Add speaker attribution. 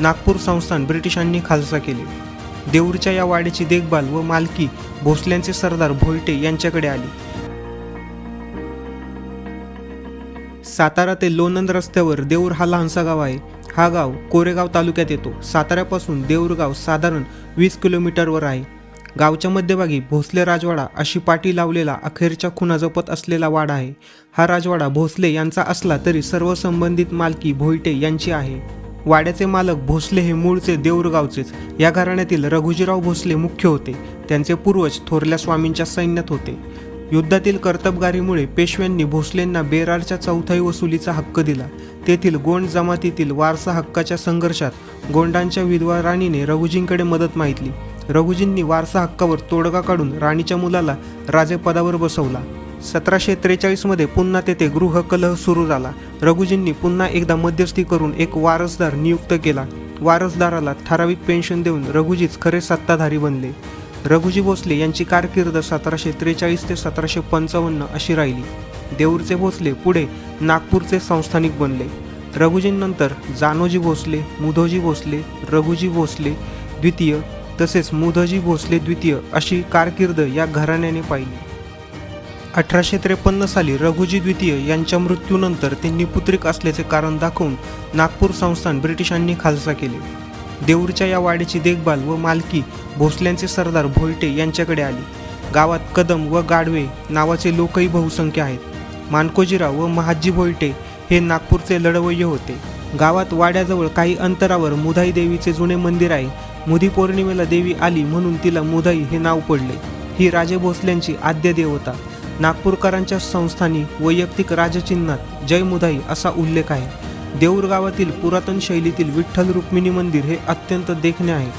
Speaker 1: नागपूर संस्थान ब्रिटिशांनी खालसा केले। देऊरच्या या वाड्याची देखभाल व मालकी भोसल्यांचे सरदार भोईटे यांच्याकडे आली। सातारा ते लोणंद रस्त्यावर देऊर हा लहानसा गाव आहे। हा गाव कोरेगाव तालुक्यात येतो। साताऱ्यापासून देऊर गाव साधारण 20 किलोमीटरवर आहे। गावच्या मध्यभागी भोसले राजवाडा अशी पाटी लावलेला अखेरच्या खुणा जपत असलेला वाडा आहे। हा राजवाडा भोसले यांचा असला तरी सर्व संबंधित मालकी भोईटे यांची आहे। वाड्याचे मालक भोसले हे मूळचे देऊर गावचेच। या घराण्यातील रघुजीराव भोसले मुख्य होते। त्यांचे पूर्वज थोरल्या स्वामींच्या सैन्यात होते। युद्धातील कर्तबगारीमुळे पेशव्यांनी भोसलेंना बेरारच्या चौथाई वसुलीचा हक्क दिला। तेथील गोंड जमातीतील वारसा हक्काच्या संघर्षात गोंडांच्या विधवा राणीने रघुजींकडे मदत मागितली। रघुजींनी वारसा हक्कावर तोडगा काढून राणीच्या मुलाला राजेपदावर बसवला। 1743 मध्ये पुन्हा तेथे गृहकलह सुरू झाला। रघुजींनी पुन्हा एकदा मध्यस्थी करून एक वारसदार नियुक्त केला। वारसदाराला ठराविक पेन्शन देऊन रघुजीच खरे सत्ताधारी बनले। रघुजी भोसले यांची कारकीर्द 1743 ते 1755 अशी राहिली। देऊरचे भोसले पुढे नागपूरचे संस्थानिक बनले। रघुजींनंतर जानोजी भोसले, मुधोजी भोसले, रघुजी भोसले द्वितीय तसेच मुधोजी भोसले द्वितीय अशी कारकीर्द या घराण्याने पाहिली। 1853 साली रघुजी द्वितीय यांच्या मृत्यूनंतर त्यांनी पुत्रिक असल्याचे कारण दाखवून नागपूर संस्थान ब्रिटिशांनी खालसा केले। देऊरच्या या वाड्याची देखभाल व मालकी भोसल्यांचे सरदार भोईटे यांच्याकडे आली। गावात कदम व गाढवे नावाचे लोकही बहुसंख्य आहेत। मानकोजीराव व महाजी भोईटे हे नागपूरचे लढवय्ये होते। गावात वाड्याजवळ काही अंतरावर मुधाई देवीचे जुने मंदिर आहे। मुदी पौर्णिमेला देवी आली म्हणून तिला मुधाई हे नाव पडले। ही राजे भोसल्यांची आद्य देवता। नागपूरकरांच्या संस्थानी वैयक्तिक राजचिन्हात जय मुधाई असा उल्लेख आहे। देऊर गावातील पुरातन शैलीतील विठ्ठल रुक्मिणी मंदिर हे अत्यंत देखणे आहे।